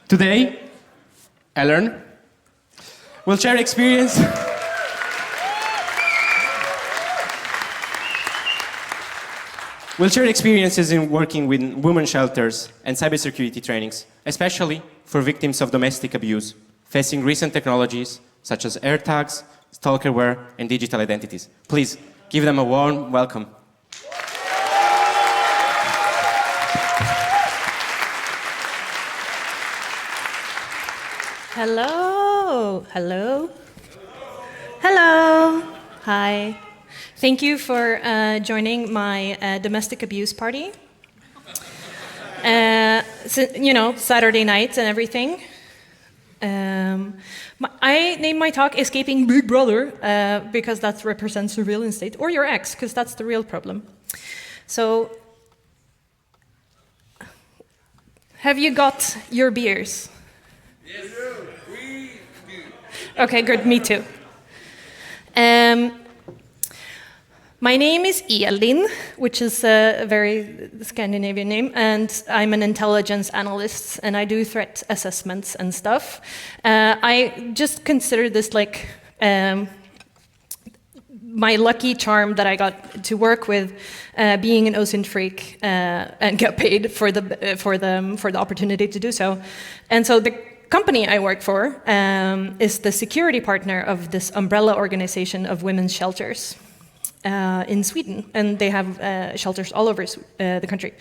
Today, Ellen will share experience. We'll share experiences in working with women's shelters and cybersecurity trainings, especially for victims of domestic abuse, facing recent technologies such as AirTags, stalkerware, and digital identities. Please give them a warm welcome. Hello. Hello. Hello. Hi. Thank you for joining my domestic abuse party. Saturday nights and everything. I named my talk Escaping Big Brother because that represents the real estate, or your ex, because that's the real problem. So, have you got your beers? Yes, we do. Okay, good, me too. My name is Elin, which is a very Scandinavian name, and I'm an intelligence analyst, and I do threat assessments and stuff. I just consider this like my lucky charm that I got to work with, being an OSINT freak and get paid for the opportunity to do so. And so the company I work for is the security partner of this umbrella organization of women's shelters. In Sweden, and they have shelters all over the country.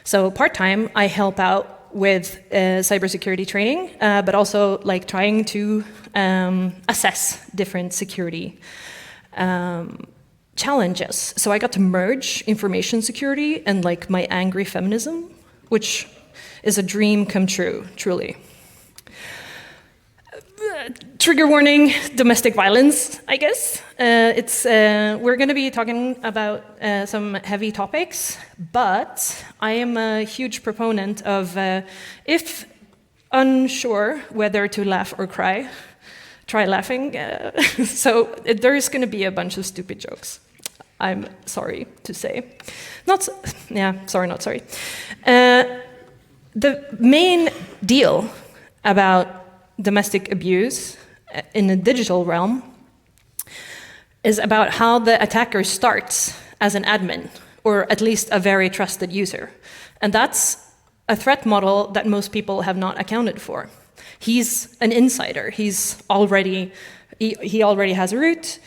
So part-time, I help out with cybersecurity training, but also like trying to assess different security challenges. So I got to merge information security and like my angry feminism, which is a dream come true, truly. Trigger warning, domestic violence, I guess. We're going to be talking about some heavy topics, but I am a huge proponent of, if unsure whether to laugh or cry, try laughing. So there's going to be a bunch of stupid jokes. I'm sorry to say. Not sorry. The main deal about domestic abuse in the digital realm is about how the attacker starts as an admin, or at least a very trusted user. And that's a threat model that most people have not accounted for. He's an insider. He already has a root.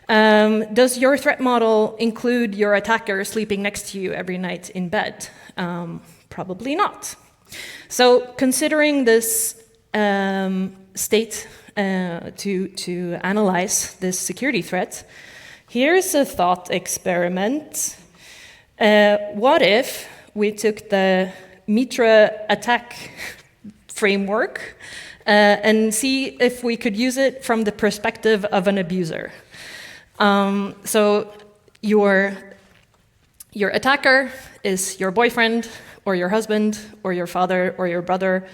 Does your threat model include your attacker sleeping next to you every night in bed? Probably not. So considering this state to analyze this security threat, here's a thought experiment. What if we took the Mitra attack framework and see if we could use it from the perspective of an abuser? So your attacker is your boyfriend, or your husband, or your father, or your brother.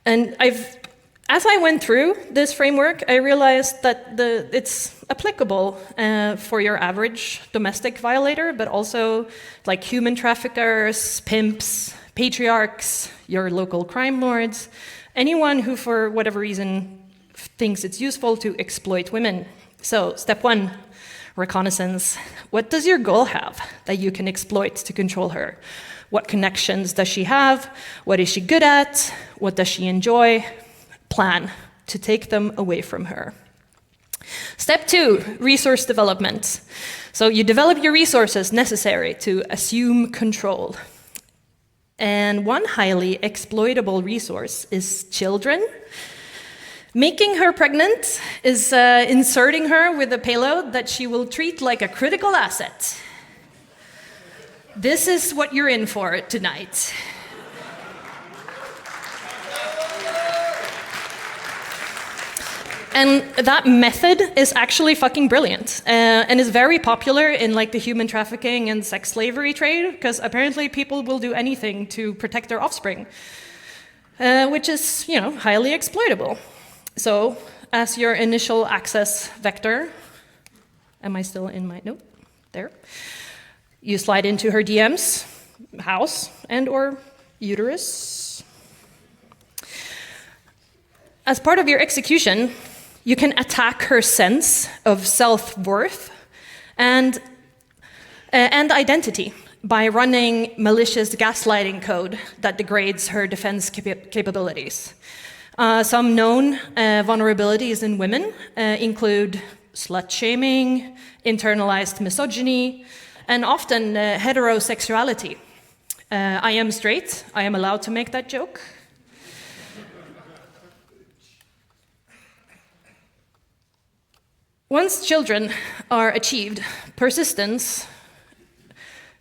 And as I went through this framework, I realized that it's applicable for your average domestic violator, but also like human traffickers, pimps, patriarchs, your local crime lords, anyone who for whatever reason thinks it's useful to exploit women. So step 1, reconnaissance. What does your girl have that you can exploit to control her? What connections does she have? What is she good at? What does she enjoy? Plan to take them away from her. Step 2, resource development. So you develop your resources necessary to assume control. And one highly exploitable resource is children. Making her pregnant is inserting her with a payload that she will treat like a critical asset. This is what you're in for tonight. And that method is actually fucking brilliant, and is very popular in like the human trafficking and sex slavery trade, because apparently people will do anything to protect their offspring, which is, highly exploitable. So, as your initial access vector, am I still in my, nope, there. You slide into her DMs, house, and or uterus. As part of your execution, you can attack her sense of self-worth and identity by running malicious gaslighting code that degrades her defense capabilities. Some known vulnerabilities in women include slut-shaming, internalized misogyny, and often heterosexuality. I am straight, I am allowed to make that joke. Once children are achieved, persistence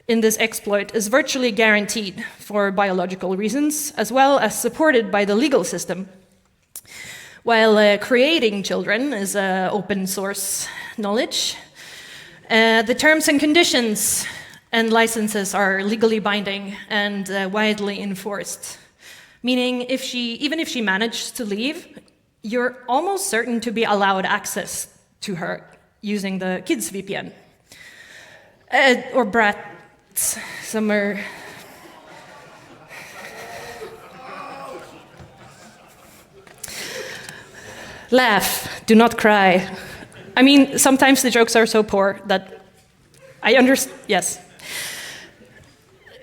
in this exploit is virtually guaranteed for biological reasons, as well as supported by the legal system. While creating children is open source knowledge, the terms and conditions and licenses are legally binding and widely enforced. Meaning, even if she managed to leave, you're almost certain to be allowed access to her using the kids VPN. Or brats, some are... Laugh, do not cry. I mean, sometimes the jokes are so poor that I understand, yes.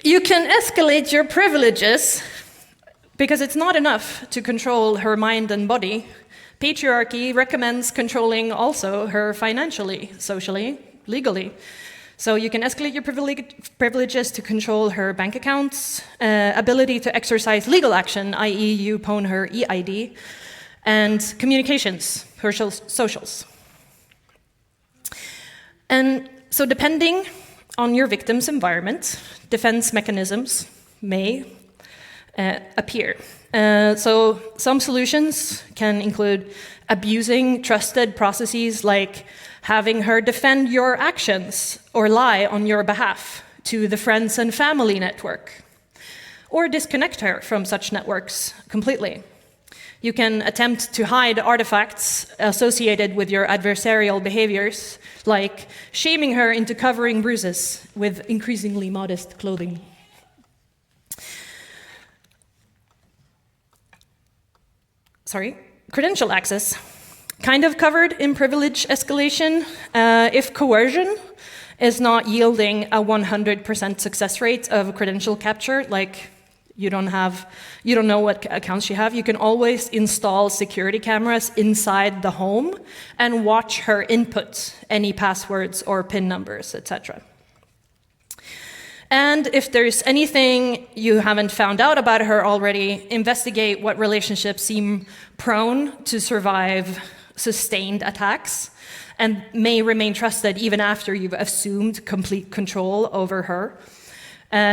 You can escalate your privileges because it's not enough to control her mind and body. Patriarchy recommends controlling also her financially, socially, legally. So you can escalate your privileges to control her bank accounts, ability to exercise legal action, i.e. you pwn her EID, and communications, her socials. And so depending on your victim's environment, defense mechanisms may appear. So some solutions can include abusing trusted processes like having her defend your actions or lie on your behalf to the friends and family network, or disconnect her from such networks completely. You can attempt to hide artifacts associated with your adversarial behaviors, like shaming her into covering bruises with increasingly modest clothing. Credential access, kind of covered in privilege escalation. If coercion is not yielding a 100% success rate of credential capture, like you don't know what accounts you have, you can always install security cameras inside the home and watch her input any passwords or PIN numbers, etc. And if there's anything you haven't found out about her already, investigate what relationships seem prone to survive sustained attacks and may remain trusted even after you've assumed complete control over her,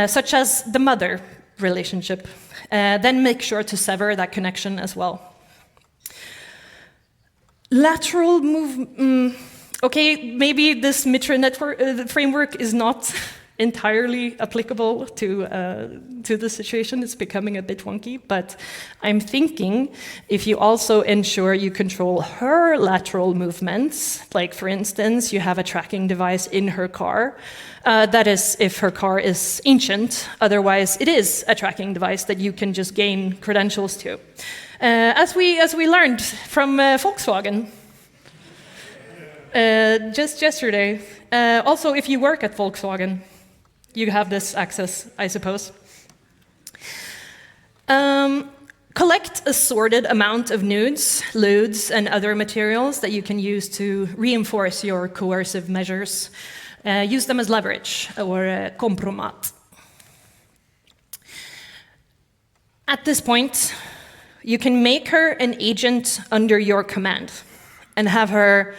such as the mother relationship. Then make sure to sever that connection as well. Lateral move. Okay, maybe this Mitra network framework is not entirely applicable to the situation. It's becoming a bit wonky, but I'm thinking if you also ensure you control her lateral movements, like for instance, you have a tracking device in her car, that is if her car is ancient, otherwise it is a tracking device that you can just gain credentials to. As we learned from Volkswagen just yesterday. Also, if you work at Volkswagen, you have this access, I suppose. Collect a sorted amount of nudes, lewds, and other materials that you can use to reinforce your coercive measures. Use them as leverage or kompromat. At this point, you can make her an agent under your command and have her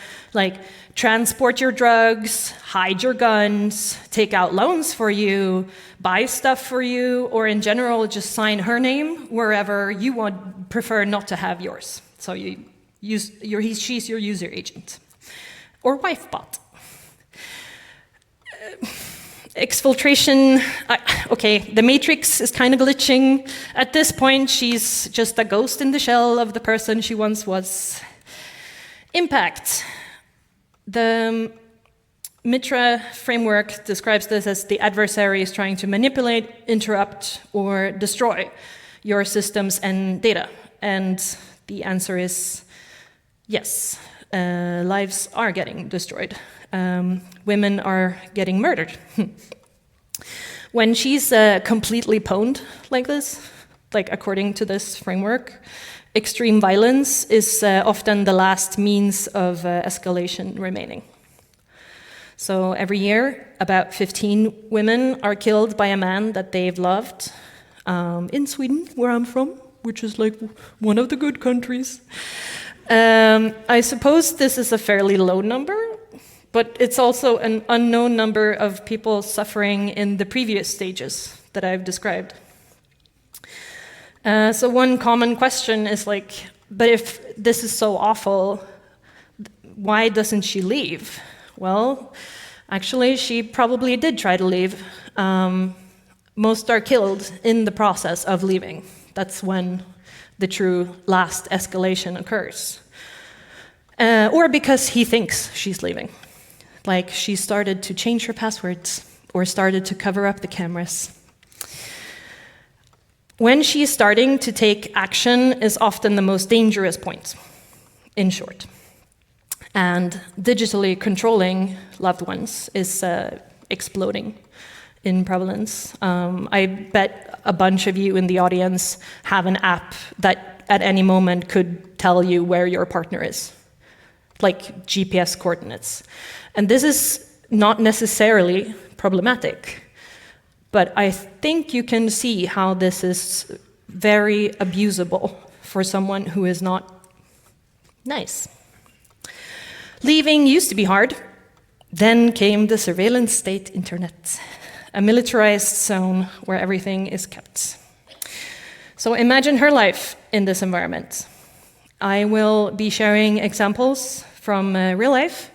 transport your drugs, hide your guns, take out loans for you, buy stuff for you, or in general, just sign her name wherever you prefer not to have yours. So she's your user agent. Or wife bot. Exfiltration, okay, the matrix is kind of glitching. At this point, she's just a ghost in the shell of the person she once was. Impact. The Mitra framework describes this as the adversary is trying to manipulate, interrupt, or destroy your systems and data. And The answer is yes. Lives are getting destroyed. Women are getting murdered. When she's completely pwned like this, like according to this framework, extreme violence is often the last means of escalation remaining. So every year, about 15 women are killed by a man that they've loved. In Sweden, where I'm from, which is like one of the good countries. I suppose this is a fairly low number, but it's also an unknown number of people suffering in the previous stages that I've described. So one common question is like, but if this is so awful, why doesn't she leave? Well, actually, she probably did try to leave. Most are killed in the process of leaving. That's when the true last escalation occurs. Or because he thinks she's leaving. Like she started to change her passwords or started to cover up the cameras. When she's starting to take action is often the most dangerous point, in short. And digitally controlling loved ones is exploding in prevalence. I bet a bunch of you in the audience have an app that at any moment could tell you where your partner is, like GPS coordinates. And this is not necessarily problematic, but I think you can see how this is very abusable for someone who is not nice. Leaving used to be hard. Then came the surveillance state internet, a militarized zone where everything is kept. So imagine her life in this environment. I will be sharing examples from real life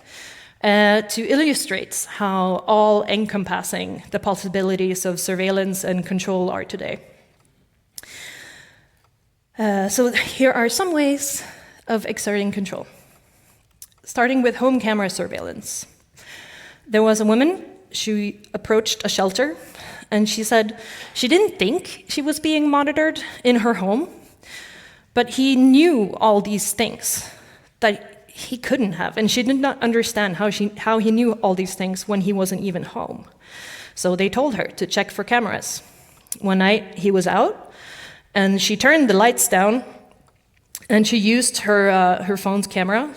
to illustrate how all-encompassing the possibilities of surveillance and control are today. So here are some ways of exerting control. Starting with home camera surveillance. There was a woman, she approached a shelter, and she said she didn't think she was being monitored in her home, but he knew all these things that he couldn't have, and she did not understand how he knew all these things when he wasn't even home. So they told her to check for cameras. One night he was out, and she turned the lights down, and she used her phone's camera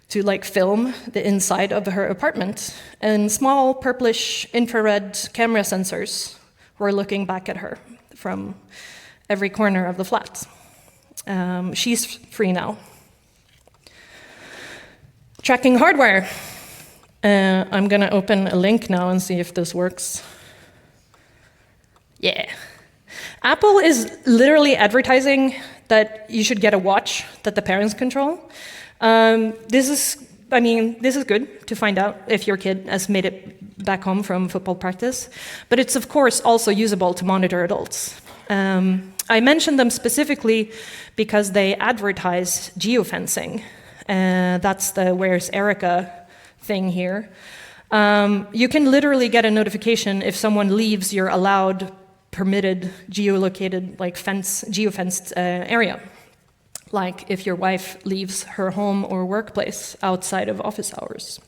to like film the inside of her apartment, and small purplish infrared camera sensors were looking back at her from every corner of the flat. She's free now. Tracking hardware. I'm gonna open a link now and see if this works. Yeah. Apple is literally advertising that you should get a watch that the parents control. This is good to find out if your kid has made it back home from football practice, but it's of course also usable to monitor adults. I mentioned them specifically because they advertise geofencing. That's the "Where's Erica" thing here. You can literally get a notification if someone leaves your allowed, permitted, geolocated, like geofenced area. Like if your wife leaves her home or workplace outside of office hours.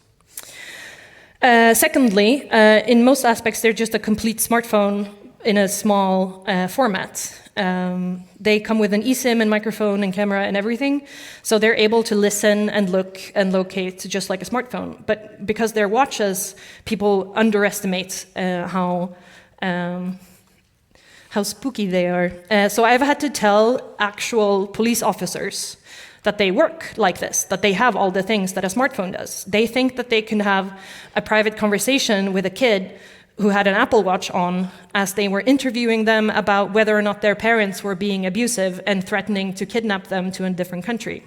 Secondly, in most aspects, they're just a complete smartphone in a small format. They come with an eSIM and microphone and camera and everything, so they're able to listen and look and locate just like a smartphone. But because they're watches, people underestimate how spooky they are. So I've had to tell actual police officers that they work like this, that they have all the things that a smartphone does. They think that they can have a private conversation with a kid who had an Apple Watch on as they were interviewing them about whether or not their parents were being abusive and threatening to kidnap them to a different country.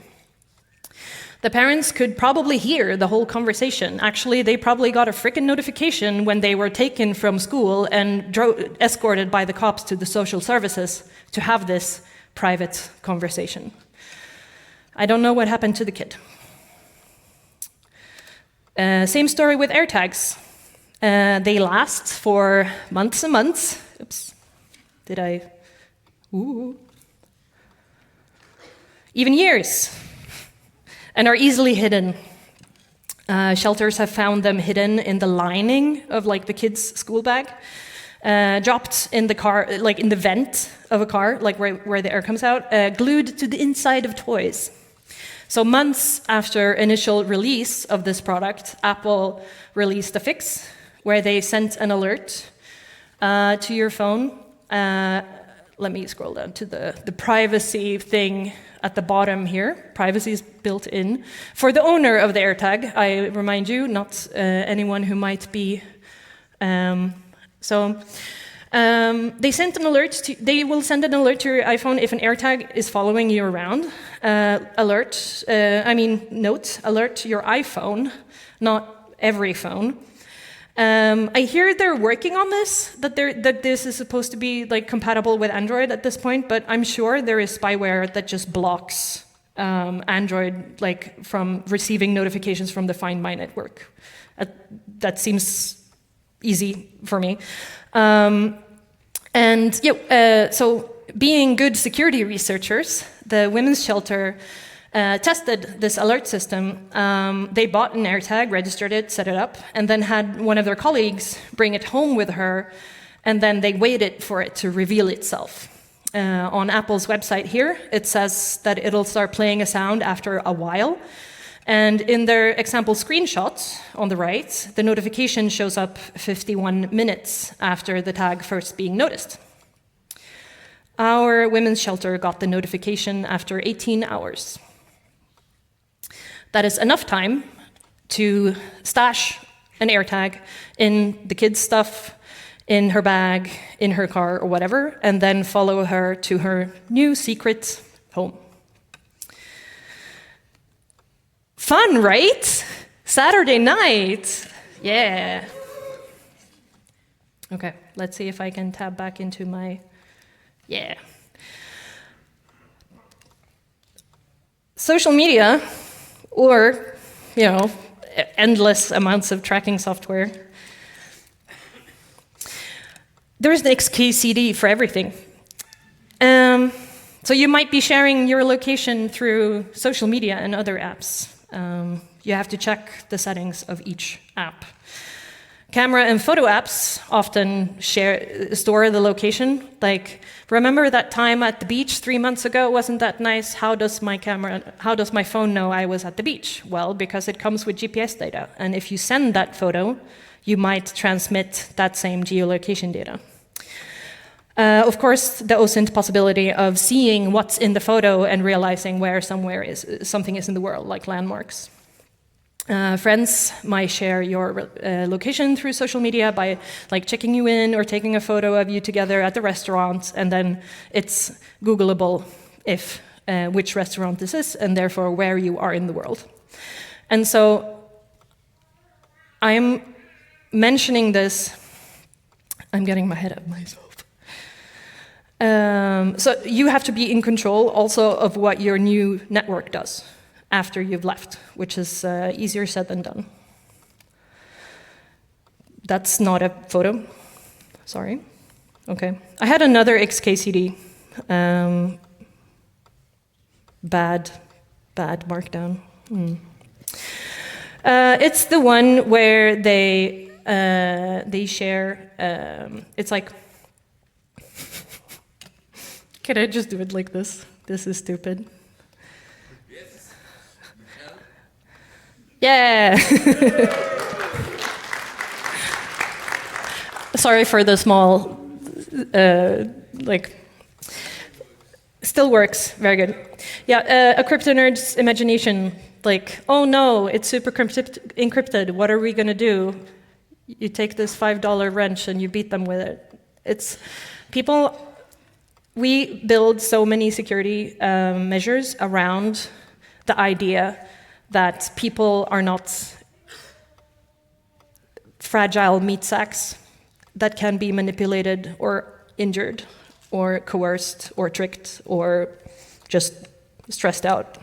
The parents could probably hear the whole conversation. Actually, they probably got a frickin' notification when they were taken from school and escorted by the cops to the social services to have this private conversation. I don't know what happened to the kid. Same story with AirTags. They last for months and months. Oops. Did I? Ooh. even years, and are easily hidden. Shelters have found them hidden in the lining of like the kid's school bag, dropped in the car, like in the vent of a car, like where the air comes out, glued to the inside of toys. So months after initial release of this product, Apple released a fix where they sent an alert to your phone. Let me scroll down to the privacy thing at the bottom here. Privacy is built in. For the owner of the AirTag, I remind you, not anyone who might be... they sent an alert. They will send an alert to your iPhone if an AirTag is following you around. Note, alert your iPhone, not every phone. I hear they're working on this, that this is supposed to be like compatible with Android at this point, but I'm sure there is spyware that just blocks Android like from receiving notifications from the Find My network. That seems easy for me. So being good security researchers, the women's shelter tested this alert system. They bought an AirTag, registered it, set it up, and then had one of their colleagues bring it home with her, and then they waited for it to reveal itself. On Apple's website here, it says that it'll start playing a sound after a while, and in their example screenshot on the right, the notification shows up 51 minutes after the tag first being noticed. Our women's shelter got the notification after 18 hours. That is enough time to stash an AirTag in the kids' stuff, in her bag, in her car, or whatever, and then follow her to her new secret home. Fun, right? Saturday night. Yeah. Okay, let's see if I can tab back into my... Yeah. Social media, or, endless amounts of tracking software. There's the XKCD for everything. So you might be sharing your location through social media and other apps. You have to check the settings of each app. Camera and photo apps often store the location. Like, remember that time at the beach 3 months ago? Wasn't that nice? How does my phone know I was at the beach? Well, because it comes with GPS data. And if you send that photo, you might transmit that same geolocation data. Of course, the OSINT possibility of seeing what's in the photo and realizing where something is in the world, like landmarks. Friends might share your location through social media by checking you in or taking a photo of you together at the restaurant, and then it's Googleable if which restaurant this is, and therefore where you are in the world. And so I'm mentioning this, I'm getting my head up myself. So you have to be in control also of what your new network does after you've left, which is easier said than done. That's not a photo. Sorry. Okay. I had another XKCD. Bad markdown. It's the one where they share. It's like. Can I just do it like this? This is stupid. Yes. Yeah. Sorry for the small, still works, very good. Yeah, a crypto nerd's imagination, oh no, it's super encrypted, what are we gonna do? You take this $5 wrench and you beat them with it. We build so many security measures around the idea that people are not fragile meat sacks that can be manipulated or injured or coerced or tricked or just stressed out.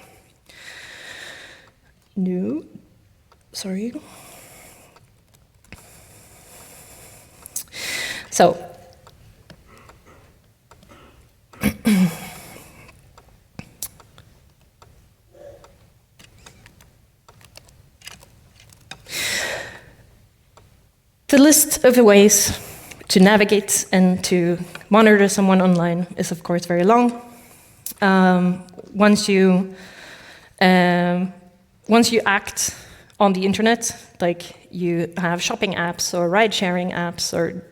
No, sorry. So, The list of ways to navigate and to monitor someone online is, of course, very long. Once you act on the internet, like you have shopping apps or ride-sharing apps or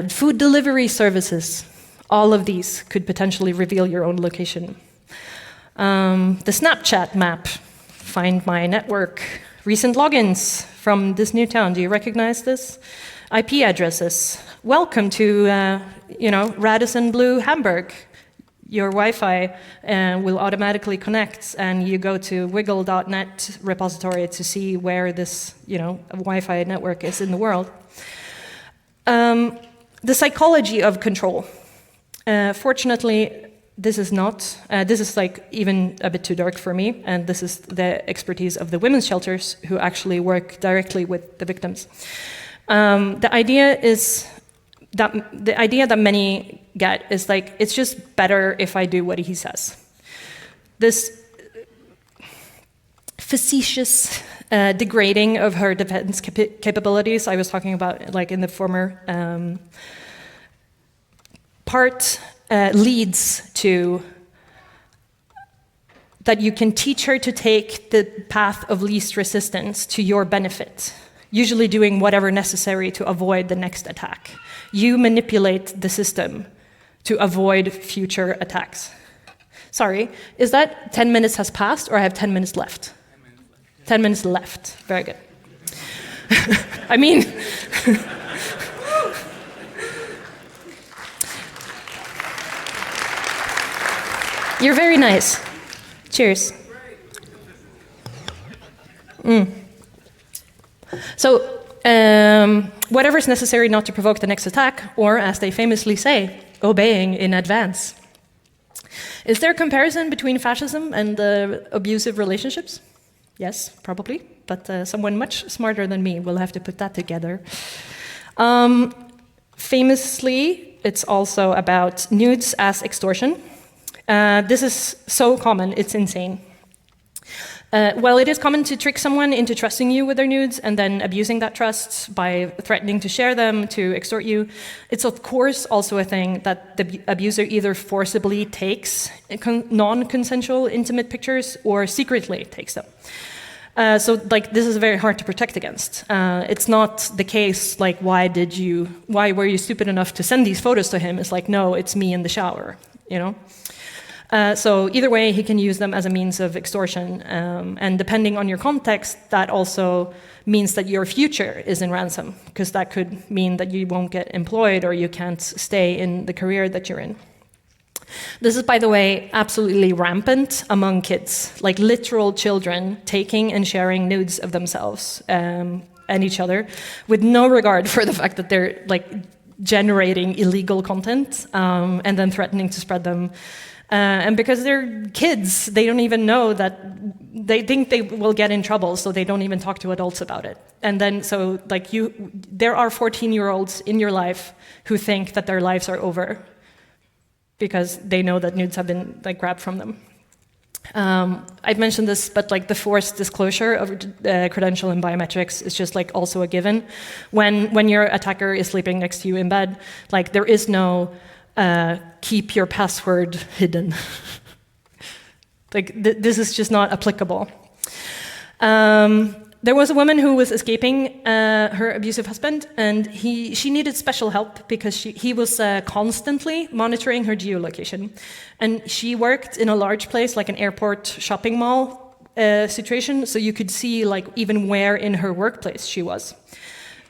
food delivery services, all of these could potentially reveal your own location. The Snapchat map, find my network, recent logins from this new town. Do you recognize this? IP addresses. Welcome to, Radisson Blu Hamburg. Your Wi-Fi will automatically connect, and you go to wiggle.net repository to see where this, Wi-Fi network is in the world. The psychology of control. Fortunately, this is not. This is like even a bit too dark for me, and this is the expertise of the women's shelters who actually work directly with the victims. The idea that many get is like, it's just better if I do what he says. This facetious degrading of her defense capabilities I was talking about, like in the former part, leads to that you can teach her to take the path of least resistance to your benefit, usually doing whatever necessary to avoid the next attack. You manipulate the system to avoid future attacks. Sorry, is that 10 minutes has passed, or I have 10 minutes left? 10 minutes left, very good. I mean, you're very nice. Cheers. So, whatever is necessary not to provoke the next attack, or as they famously say, obeying in advance. Is there a comparison between fascism and abusive relationships? Yes, probably, but someone much smarter than me will have to put that together. Famously, it's also about nudes as extortion. This is so common, it's insane. Well, it is common to trick someone into trusting you with their nudes and then abusing that trust by threatening to share them, to extort you. It's of course also a thing that the abuser either forcibly takes non-consensual intimate pictures or secretly takes them. So this is very hard to protect against. It's not the case like, why were you stupid enough to send these photos to him? It's like, no, it's me in the shower, So either way, he can use them as a means of extortion. And depending on your context, that also means that your future is in ransom, because that could mean that you won't get employed or you can't stay in the career that you're in. This is, by the way, absolutely rampant among kids, like literal children taking and sharing nudes of themselves and each other with no regard for the fact that they're generating illegal content and then threatening to spread them. And because they're kids, they don't even know that, they think they will get in trouble, so they don't even talk to adults about it. And then, there are 14-year-olds in your life who think that their lives are over because they know that nudes have been grabbed from them. I've mentioned this, but the forced disclosure of credential and biometrics is just also a given. When your attacker is sleeping next to you in bed, there is no keep your password hidden. This is just not applicable. There was a woman who was escaping her abusive husband, and she needed special help because he was constantly monitoring her geolocation. And she worked in a large place, like an airport shopping mall situation, so you could see even where in her workplace she was.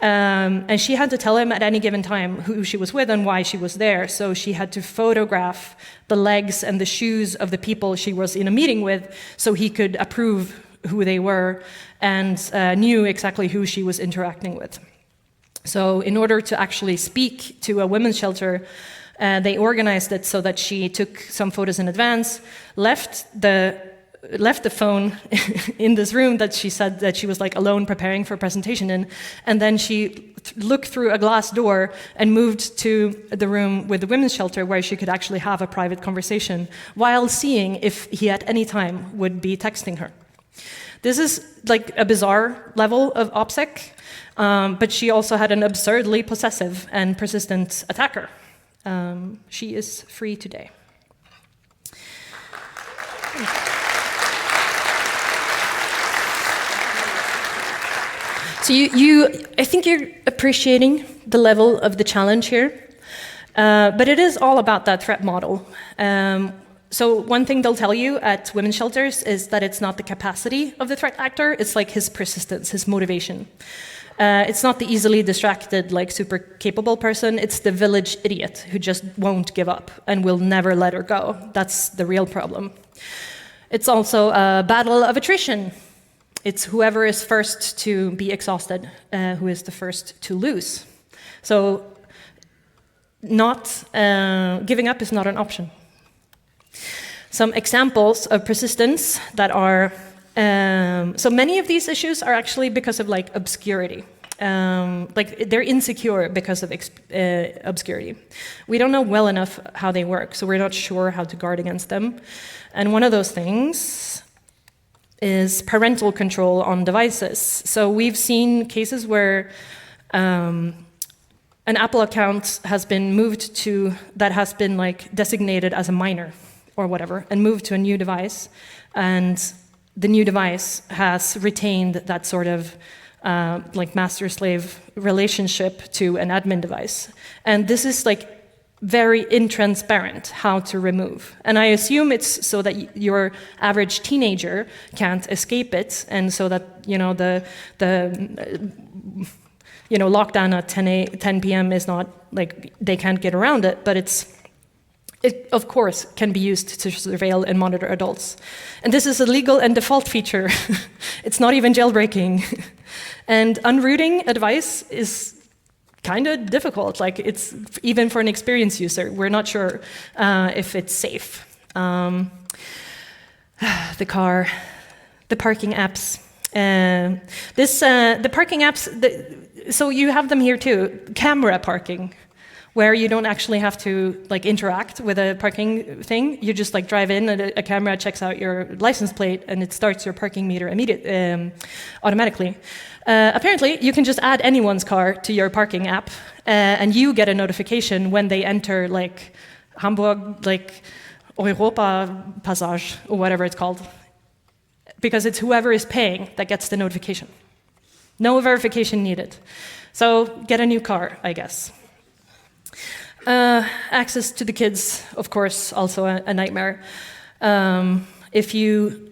And she had to tell him at any given time who she was with and why she was there. So she had to photograph the legs and the shoes of the people she was in a meeting with so he could approve who they were and knew exactly who she was interacting with. So in order to actually speak to a women's shelter, they organized it so that she took some photos in advance, left the phone in this room that she said that she was alone preparing for a presentation in, and then she looked through a glass door and moved to the room with the women's shelter where she could actually have a private conversation while seeing if he at any time would be texting her. This is like a bizarre level of opsec, but she also had an absurdly possessive and persistent attacker. She is free today. So I think you're appreciating the level of the challenge here, but it is all about that threat model. So one thing they'll tell you at women's shelters is that it's not the capacity of the threat actor, it's like his persistence, his motivation. It's not the easily distracted, like super capable person, it's the village idiot who just won't give up and will never let her go. That's the real problem. It's also a battle of attrition. It's whoever is first to be exhausted, who is the first to lose. So giving up is not an option. Some examples of persistence that are, so many of these issues are actually because of like obscurity. Like they're insecure because of obscurity. We don't know well enough how they work, so we're not sure how to guard against them. And one of those things is parental control on devices. So we've seen cases where an Apple account has been moved to, that has been like designated as a minor or whatever, and moved to a new device, and the new device has retained that sort of like master-slave relationship to an admin device. And this is like very intransparent how to remove. And I assume it's so that your average teenager can't escape it, and so that, you know, the lockdown at 10 p.m. is not like they can't get around it, but it of course can be used to surveil and monitor adults. And this is a legal and default feature. It's not even jailbreaking. And unrooting a device is kind of difficult. Like, it's even for an experienced user, we're not sure if it's safe. The car, the parking apps. The parking apps, so you have them here too. Camera parking, where you don't actually have to like interact with a parking thing. You just like drive in, and a camera checks out your license plate, and it starts your parking meter automatically. Apparently, you can just add anyone's car to your parking app, and you get a notification when they enter like Hamburg, like Europa Passage, or whatever it's called, because it's whoever is paying that gets the notification. No verification needed. So get a new car, I guess. Access to the kids, of course, also a nightmare. If you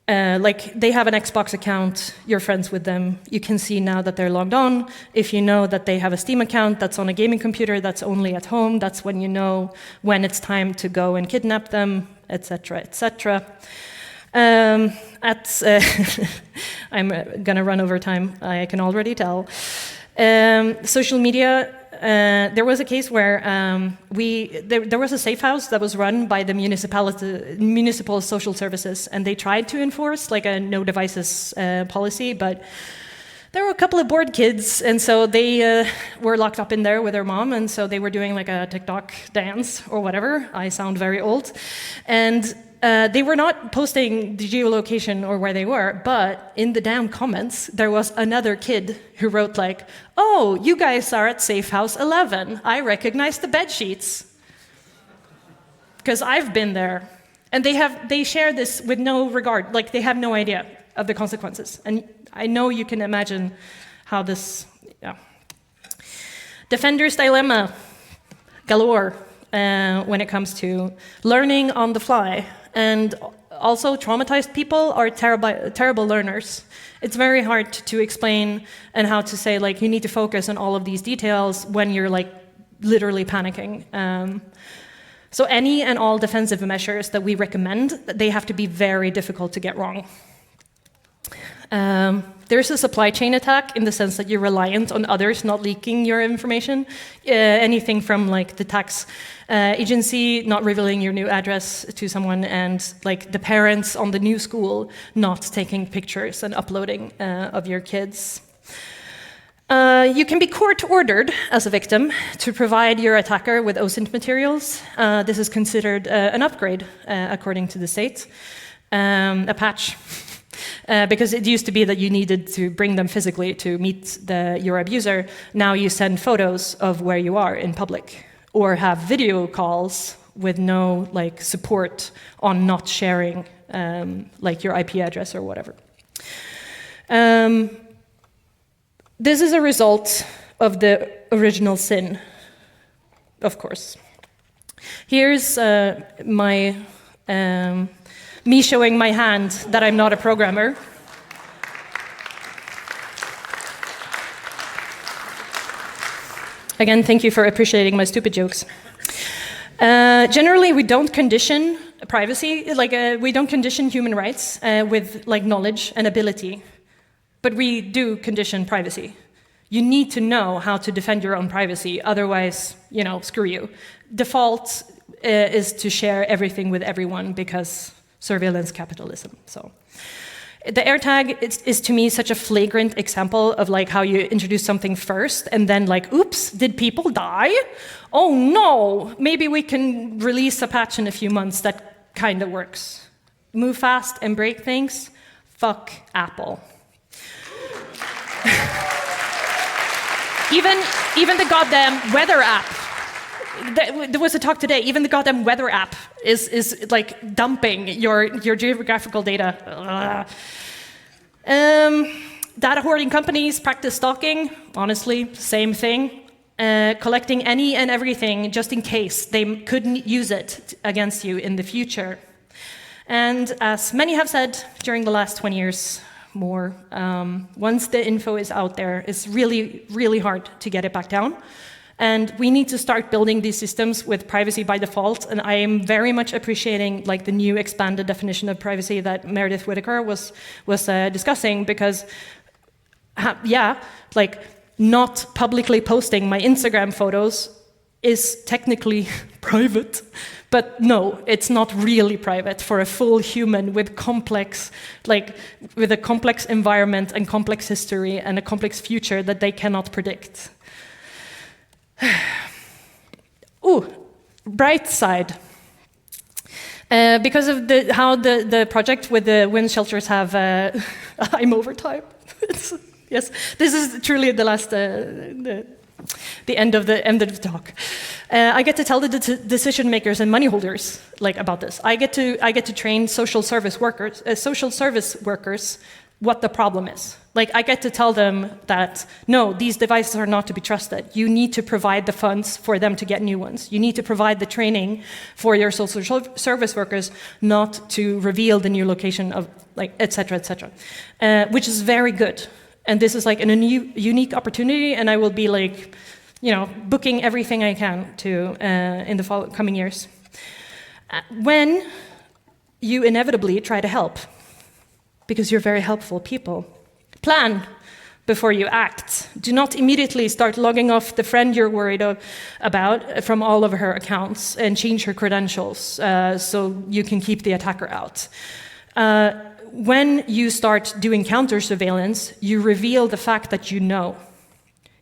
like, they have an Xbox account, you're friends with them, you can see now that they're logged on. If you know that they have a Steam account that's on a gaming computer that's only at home, that's when you know when it's time to go and kidnap them, etc., etc. I'm gonna run over time, I can already tell. Social media. There was a case where there was a safe house that was run by the municipal social services, and they tried to enforce like a no devices policy, but there were a couple of bored kids, and so they were locked up in there with their mom, and so they were doing like a TikTok dance or whatever. I sound very old. And they were not posting the geolocation or where they were, but in the damn comments, there was another kid who wrote like, "Oh, you guys are at Safe House 11. I recognize the bed sheets. Because I've been there." And they share this with no regard, like they have no idea of the consequences. And I know you can imagine how this, yeah. Defender's dilemma, galore, when it comes to learning on the fly. And also, traumatized people are terrible learners. It's very hard to explain and how to say, like, you need to focus on all of these details when you're, like, literally panicking. So any and all defensive measures that we recommend, they have to be very difficult to get wrong. There's a supply chain attack in the sense that you're reliant on others not leaking your information. Anything from like the tax agency not revealing your new address to someone, and like the parents on the new school not taking pictures and uploading of your kids. You can be court-ordered as a victim to provide your attacker with OSINT materials. This is considered an upgrade according to the state, a patch. Because it used to be that you needed to bring them physically to meet your abuser. Now you send photos of where you are in public, or have video calls with no like support on not sharing like your IP address or whatever. This is a result of the original sin, of course. Here's me showing my hand that I'm not a programmer. Again, thank you for appreciating my stupid jokes. Generally, we don't condition privacy, like we don't condition human rights with like knowledge and ability, but we do condition privacy. You need to know how to defend your own privacy, otherwise, you know, screw you. Default is to share everything with everyone because surveillance capitalism. So, the AirTag is to me such a flagrant example of like how you introduce something first and then like, oops, did people die? Oh no, maybe we can release a patch in a few months that kind of works. Move fast and break things. Fuck Apple. Even the goddamn weather app. There was a talk today. Even the goddamn weather app is like dumping your geographical data. Data hoarding companies practice stalking. Honestly, same thing. Collecting any and everything just in case they couldn't use it against you in the future. And as many have said during the last 20 years, more. Once the info is out there, it's really, really hard to get it back down. And we need to start building these systems with privacy by default. And I am very much appreciating like the new expanded definition of privacy that Meredith Whittaker was discussing, because like not publicly posting my Instagram photos is technically private. But no, it's not really private for a full human with a complex environment and complex history and a complex future that they cannot predict. Ooh, bright side. Because of how the project with the wind shelters have, I'm over time. Yes, this is truly the last. The end of the talk. I get to tell the decision makers and money holders like about this. I get to train social service workers what the problem is. Like I get to tell them that no, these devices are not to be trusted. You need to provide the funds for them to get new ones. You need to provide the training for your social service workers not to reveal the new location of like etc. etc. Which is very good. And this is like a unique opportunity, and I will be like, you know, booking everything I can to in the coming years. When you inevitably try to help, because you're very helpful people, plan before you act. Do not immediately start logging off the friend you're worried about from all of her accounts and change her credentials so you can keep the attacker out. When you start doing counter surveillance, you reveal the fact that you know.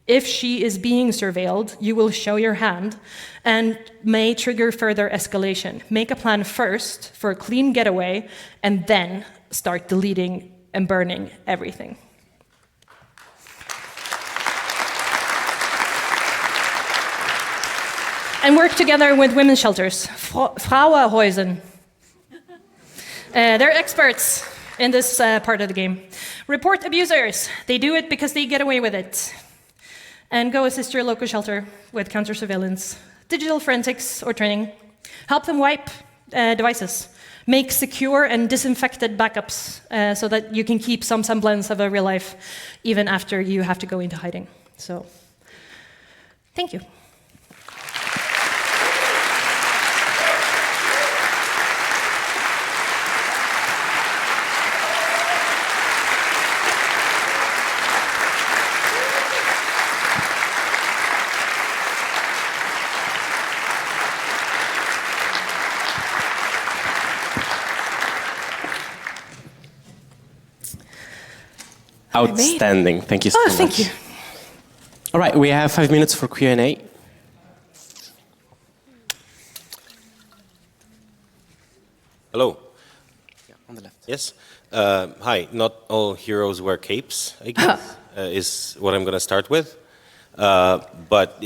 If she is being surveilled, you will show your hand and may trigger further escalation. Make a plan first for a clean getaway and then start deleting and burning everything. And work together with women's shelters, Frauenhäusen. They're experts in this part of the game. Report abusers. They do it because they get away with it. And go assist your local shelter with counter-surveillance, digital forensics or training. Help them wipe devices. Make secure and disinfected backups so that you can keep some semblance of a real life even after you have to go into hiding. So, thank you. Outstanding. Thank you so much. Thank you. All right, we have 5 minutes for Q&A. Hello. On the left. Yes. Hi. Not all heroes wear capes, I guess, is what I'm going to start with. But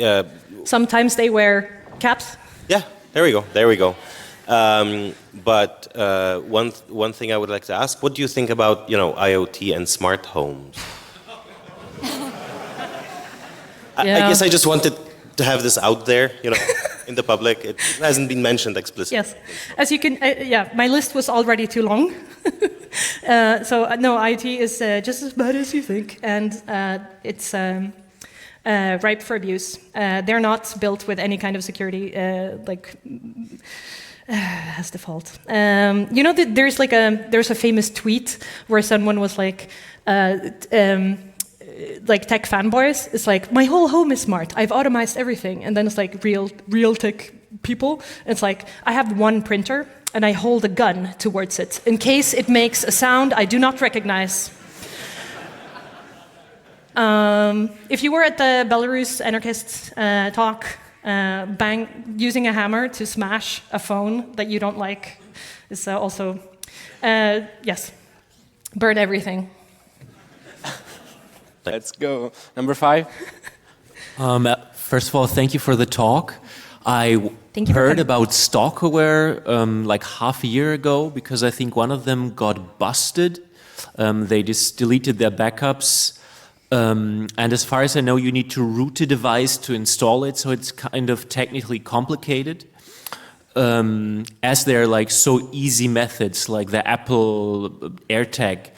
Sometimes they wear caps. yeah, there we go. There we go. But one thing I would like to ask: what do you think about IoT and smart homes? I guess I just wanted to have this out there, in the public. It hasn't been mentioned explicitly. Yes, as you can, my list was already too long. No, IoT is just as bad as you think, and it's ripe for abuse. They're not built with any kind of security, as default. There's a famous tweet where someone was like tech fanboys. It's like, my whole home is smart. I've automized everything. And then it's like real tech people. It's like, I have one printer and I hold a gun towards it in case it makes a sound I do not recognize. If you were at the Belarus anarchist talk, using a hammer to smash a phone that you don't like is also, yes, burn everything. Let's go. Number 5. First of all, thank you for the talk. I heard about stalkerware like half a year ago because I think one of them got busted. They just deleted their backups. And as far as I know, you need to root a device to install it, so it's kind of technically complicated. As they're like so easy methods, like the Apple AirTag,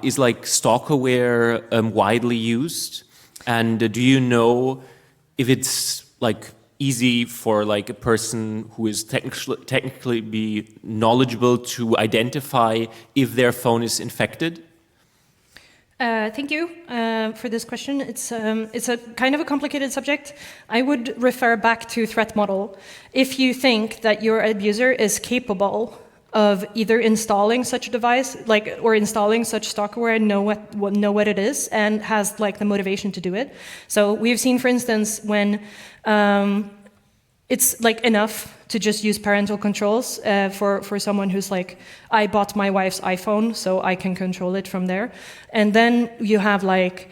is like stalkerware widely used? And do you know if it's like easy for like a person who is technically be knowledgeable to identify if their phone is infected? Thank you for this question. It's a kind of a complicated subject. I would refer back to threat model. If you think that your abuser is capable of either installing such a device, or installing such stalkerware, know what it is, and has like the motivation to do it. So we've seen, for instance, when it's like enough to just use parental controls for someone who's like, I bought my wife's iPhone, so I can control it from there. And then you have like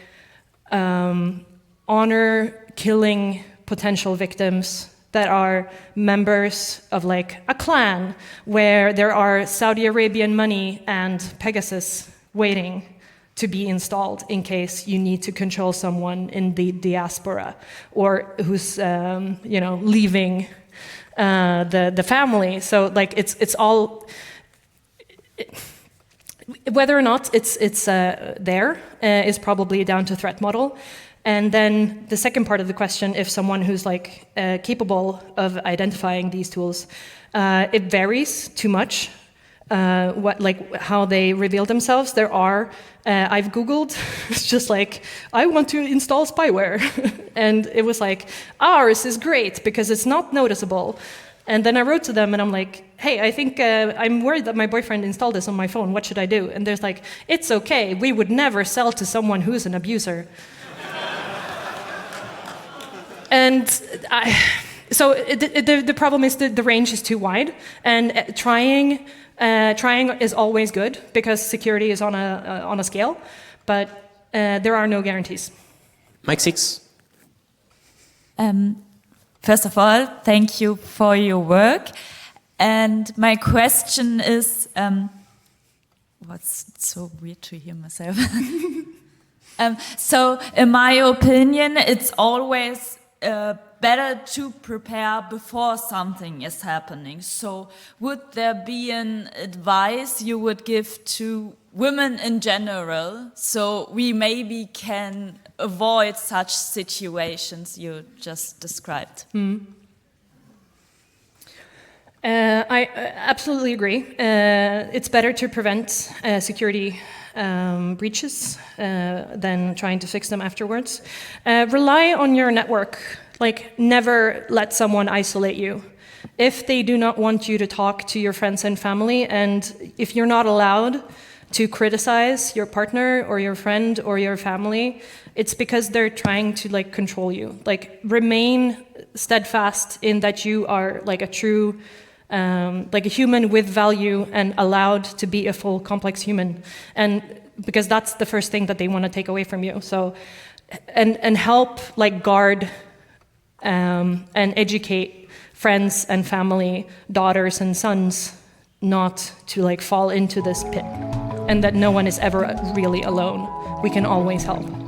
honor-killing potential victims that are members of like a clan where there are Saudi Arabian money and Pegasus waiting to be installed in case you need to control someone in the diaspora or who's leaving the family. So like it's all whether or not it's there is probably down to threat model. And then the second part of the question, if someone who's like capable of identifying these tools, it varies too much. How they reveal themselves. There are, I've Googled, it's just like, I want to install spyware. And it was like, ours is great because it's not noticeable. And then I wrote to them and I'm like, hey, I think I'm worried that my boyfriend installed this on my phone. What should I do? And there's like, it's okay. We would never sell to someone who's an abuser. And so the problem is that the range is too wide, and trying is always good because security is on a scale, but there are no guarantees. Mike 6. First of all, thank you for your work. And my question is, what's so weird to hear myself? So in my opinion, it's always better to prepare before something is happening. So would there be an advice you would give to women in general so we maybe can avoid such situations you just described? I absolutely agree. It's better to prevent security breaches than trying to fix them afterwards. Rely on your network. Like, never let someone isolate you. If they do not want you to talk to your friends and family, and if you're not allowed to criticize your partner or your friend or your family, it's because they're trying to like control you. Like, remain steadfast in that you are like a true like a human with value and allowed to be a full, complex human. And because that's the first thing that they want to take away from you. So, and help like guard and educate friends and family, daughters and sons, not to like fall into this pit, and that no one is ever really alone. We can always help.